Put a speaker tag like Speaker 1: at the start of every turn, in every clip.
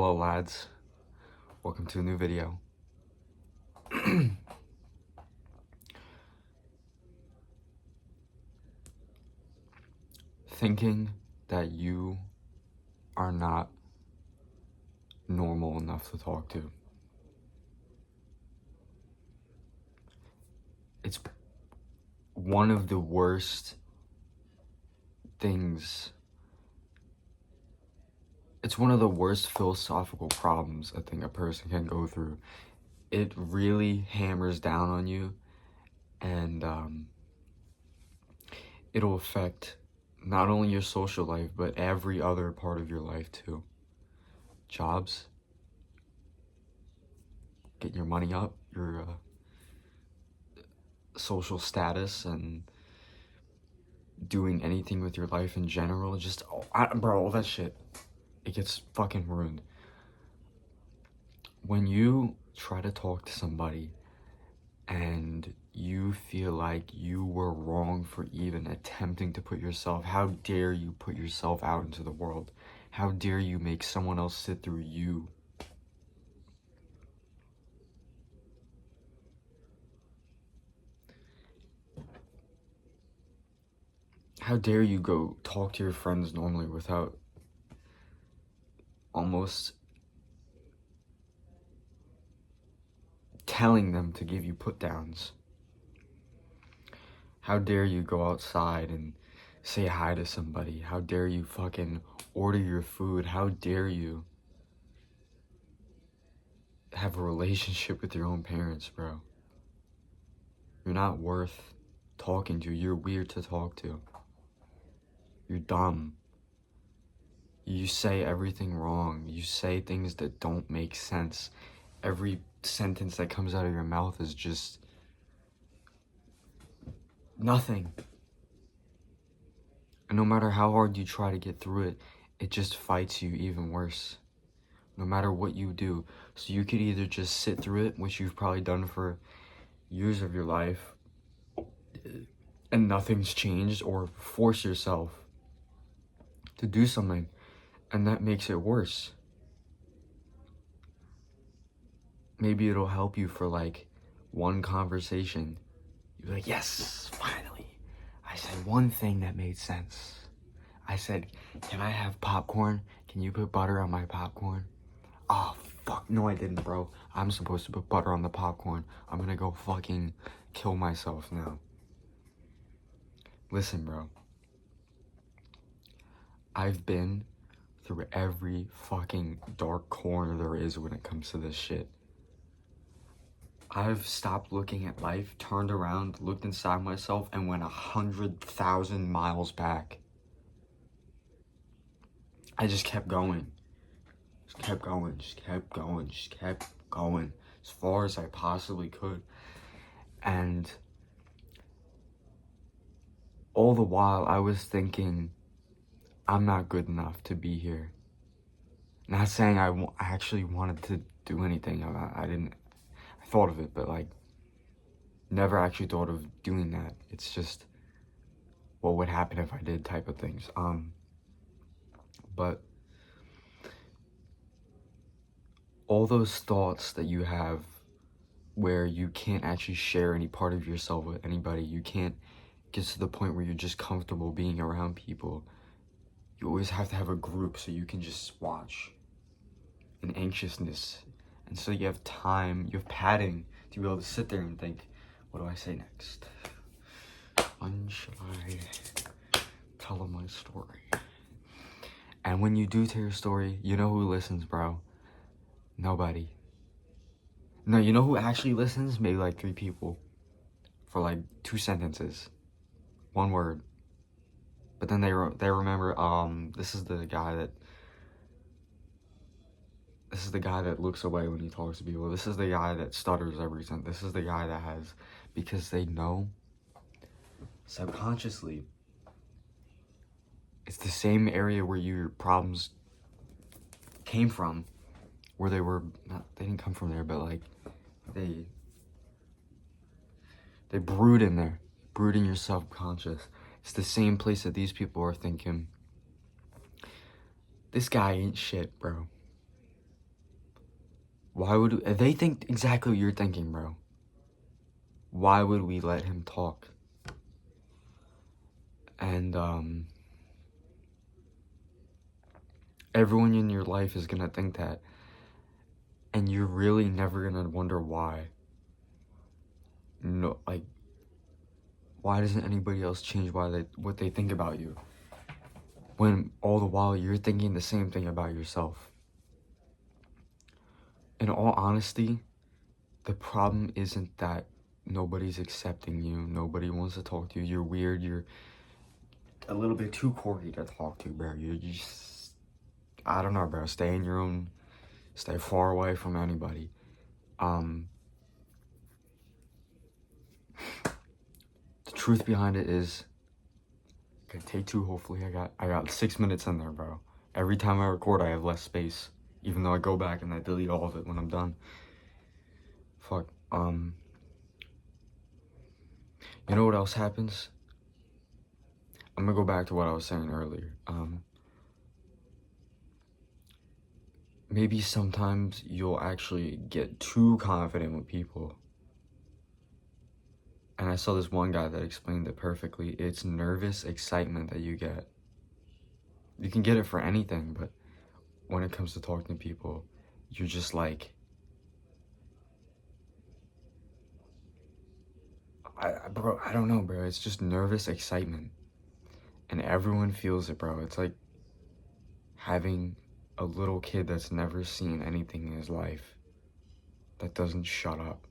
Speaker 1: Hello lads, welcome to a new video. Thinking that you are not normal enough to talk to. It's one of the worst things. It's one of the worst philosophical problems I think a person can go through. It really hammers down on you, and it'll affect not only your social life, but every other part of your life too. Jobs, getting your money up, your social status, and doing anything with your life in general. Just, bro, all that shit, it gets fucking ruined. When you try to talk to somebody and you feel like you were wrong for even attempting to put yourself, how dare you put yourself out into the world? How dare you make someone else sit through you? How dare you go talk to your friends normally without almost telling them to give you put downs? How dare you go outside and say hi to somebody? How dare you fucking order your food? How dare you have a relationship with your own parents, bro? You're not worth talking to. You're weird to talk to. You're dumb. You say everything wrong. You say things that don't make sense. Every sentence that comes out of your mouth is just nothing. And no matter how hard you try to get through it, it just fights you even worse. No matter what you do. So you could either just sit through it, which you've probably done for years of your life, and nothing's changed, or force yourself to do something, and that makes it worse. Maybe it'll help you for like one conversation. You're like, yes, finally. I said one thing that made sense. I said, can I have popcorn? Can you put butter on my popcorn? Oh, fuck, no I didn't, bro. I'm supposed to put butter on the popcorn. I'm gonna go fucking kill myself now. Listen, bro. I've been through every fucking dark corner there is when it comes to this shit. I've stopped looking at life, turned around, looked inside myself, and went 100,000 miles back. I just kept going. Just kept going, just kept going, just kept going as far as I possibly could. And all the while I was thinking, I'm not good enough to be here. Not saying I actually wanted to do anything. I thought of it, but like, never actually thought of doing that. It's just, what would happen if I did type of things. But all those thoughts that you have where you can't actually share any part of yourself with anybody, you can't get to the point where you're just comfortable being around people. You always have to have a group so you can just watch. And anxiousness. And so you have time, you have padding to be able to sit there and think, what do I say next? When should I tell them my story? And when you do tell your story, you know who listens, bro? Nobody. No, you know who actually listens? Maybe like 3 people. For like 2 sentences. 1 word. But then they remember, this is the guy that looks away when he talks to people. This is the guy that stutters every sentence. This is the guy that has, because they know subconsciously it's the same area where your problems came from, where they didn't come from there, but like they brood in there, brood in your subconscious. It's the same place that these people are thinking, this guy ain't shit, bro. Why would they think exactly what you're thinking, bro? Why would we let him talk? And everyone in your life is gonna think that, and you're really never gonna wonder why. No, like, why doesn't anybody else change what they think about you, when all the while you're thinking the same thing about yourself? In all honesty, the problem isn't that nobody's accepting you, nobody wants to talk to you, you're weird, you're a little bit too quirky to talk to, bro. You just, I don't know, bro. Stay in your own, stay far away from anybody. The truth behind it is, okay, take two. Hopefully, I got 6 minutes in there, bro. Every time I record, I have less space, even though I go back and I delete all of it when I'm done. Fuck. You know what else happens? I'm gonna go back to what I was saying earlier. Maybe sometimes you'll actually get too confident with people. And I saw this one guy that explained it perfectly. It's nervous excitement that you get. You can get it for anything, but when it comes to talking to people, you're just like, bro, I don't know, bro. It's just nervous excitement. And everyone feels it, bro. It's like having a little kid that's never seen anything in his life that doesn't shut up.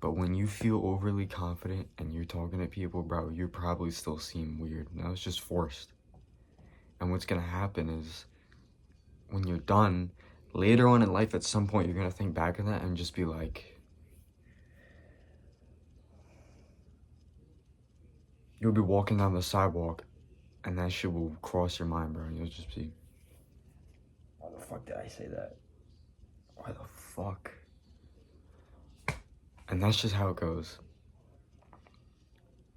Speaker 1: But when you feel overly confident and you're talking to people, bro, you probably still seem weird. Now it's just forced. And what's gonna happen is, when you're done, later on in life, at some point, you're gonna think back on that and just be like, you'll be walking down the sidewalk and that shit will cross your mind, bro. And you'll just be, why the fuck did I say that? Why the fuck? And that's just how it goes.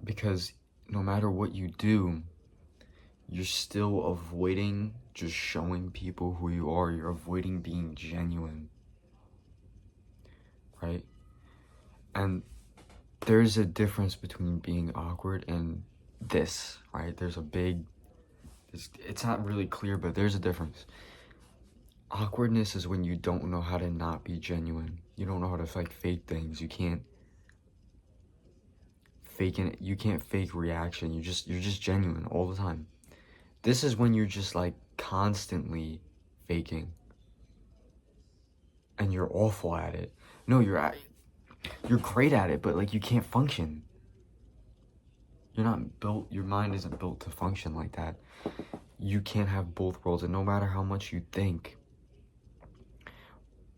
Speaker 1: Because no matter what you do, you're still avoiding just showing people who you are. You're avoiding being genuine, right? And there's a difference between being awkward and this, right? There's a big, it's not really clear, but there's a difference. Awkwardness is when you don't know how to not be genuine. You don't know how to like fake things. You can't fake it. You can't fake reaction. You're just genuine all the time. This is when you're just like constantly faking, and you're awful at it. No, you're great at it, but like you can't function. You're not built. Your mind isn't built to function like that. You can't have both worlds, and no matter how much you think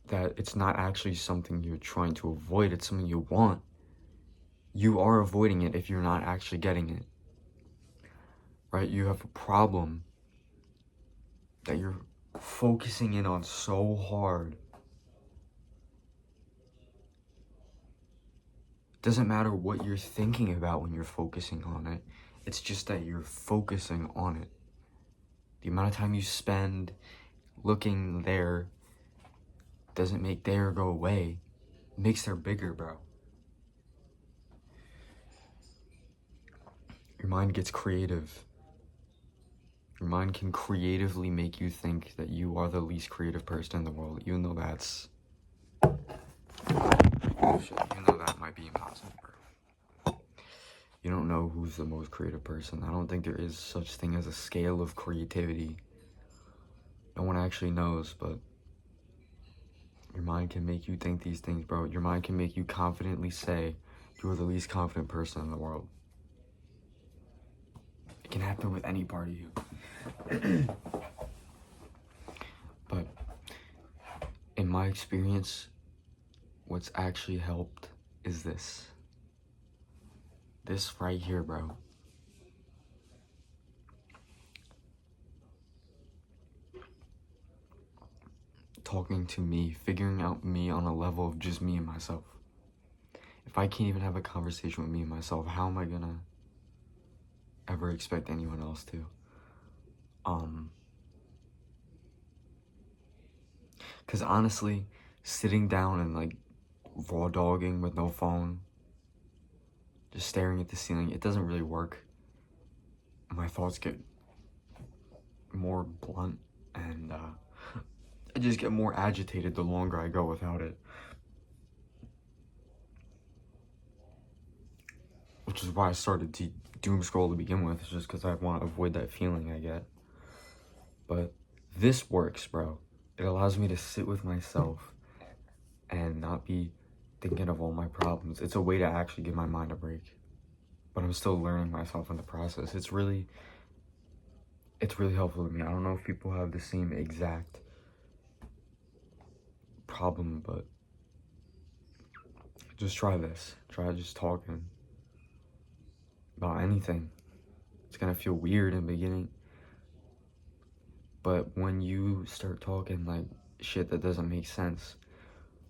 Speaker 1: that it's not actually something you're trying to avoid, it's something you want, you are avoiding it if you're not actually getting it, right? You have a problem that you're focusing in on so hard. Doesn't matter what you're thinking about when you're focusing on it. It's just that you're focusing on it. The amount of time you spend looking there doesn't make there go away. It makes there bigger, bro. Your mind gets creative. Your mind can creatively make you think that you are the least creative person in the world, even though that's bullshit. Even though that might be impossible, bro. You don't know who's the most creative person. I don't think there is such thing as a scale of creativity. No one actually knows, but your mind can make you think these things, bro. Your mind can make you confidently say you're the least confident person in the world. It can happen with any part of you. But in my experience, what's actually helped is this. This right here, bro. Talking to me, figuring out me on a level of just me and myself. If I can't even have a conversation with me and myself, how am I gonna ever expect anyone else to? Because honestly, sitting down and like raw dogging with no phone, just staring at the ceiling, it doesn't really work. My thoughts get more blunt, and I just get more agitated the longer I go without it. Which is why I started to doom scroll to begin with, just because I want to avoid that feeling I get. But this works, bro. It allows me to sit with myself and not be thinking of all my problems. It's a way to actually give my mind a break. But I'm still learning myself in the process. It's really helpful to me. I don't know if people have the same exact problem, but just try this. Try just talking about anything. It's gonna feel weird in the beginning, but when you start talking like shit that doesn't make sense,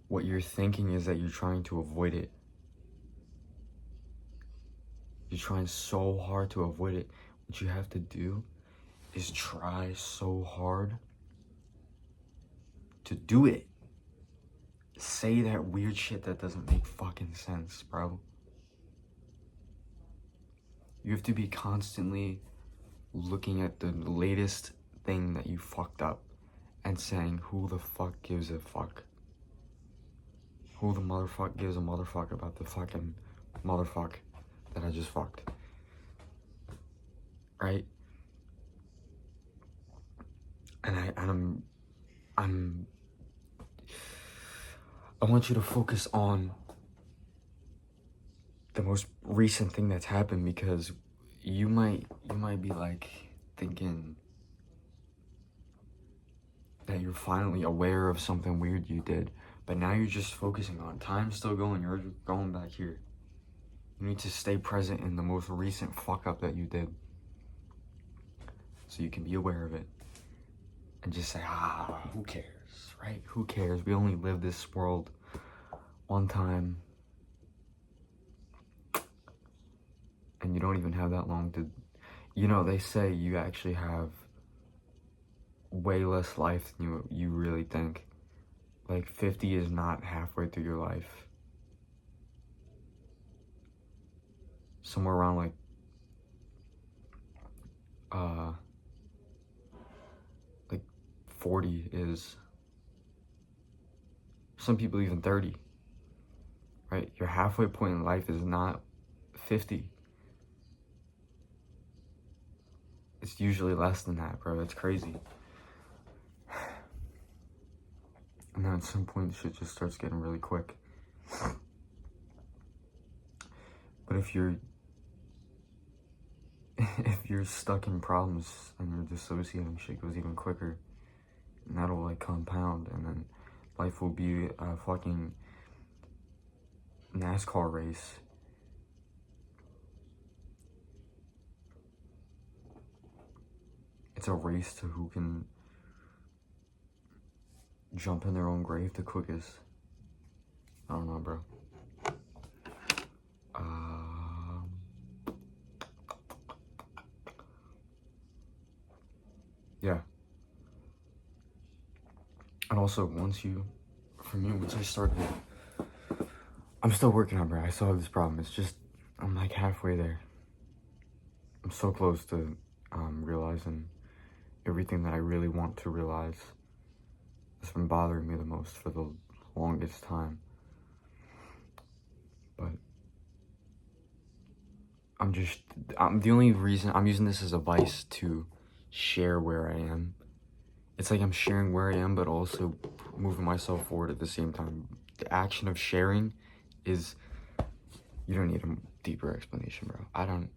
Speaker 1: what you're thinking is that you're trying to avoid it. You're trying so hard to avoid it. What you have to do is try so hard to do it. Say that weird shit that doesn't make fucking sense, bro. You have to be constantly looking at the latest thing that you fucked up and saying, who the fuck gives a fuck? Who the motherfucker gives a motherfucker about the fucking motherfuck that I just fucked? Right? And I want you to focus on the most recent thing that's happened, because you might be like thinking that you're finally aware of something weird you did, but now you're just focusing on time's still going, you're going back here. You need to stay present in the most recent fuck up that you did so you can be aware of it and just say, who cares, right? Who cares? We only live this world one time, and you don't even have that long to, they say you actually have way less life than you really think. Like 50 is not halfway through your life. Somewhere around like 40 is, some people even 30, right? Your halfway point in life is not 50. It's usually less than that, bro. It's crazy. And then at some point, shit just starts getting really quick. But if you're stuck in problems and you're dissociating, shit goes even quicker. And that'll like compound, and then life will be a fucking NASCAR race. It's a race to who can jump in their own grave the quickest. I don't know, bro. Yeah. And also, once I started, I'm still working on it, bro. I still have this problem. It's just, I'm like halfway there. I'm so close to realizing everything that I really want to realize. It's been bothering me the most for the longest time. But the only reason I'm using this as a vice to share where I am. It's like I'm sharing where I am, but also moving myself forward at the same time. The action of sharing is, you don't need a deeper explanation, bro. I don't.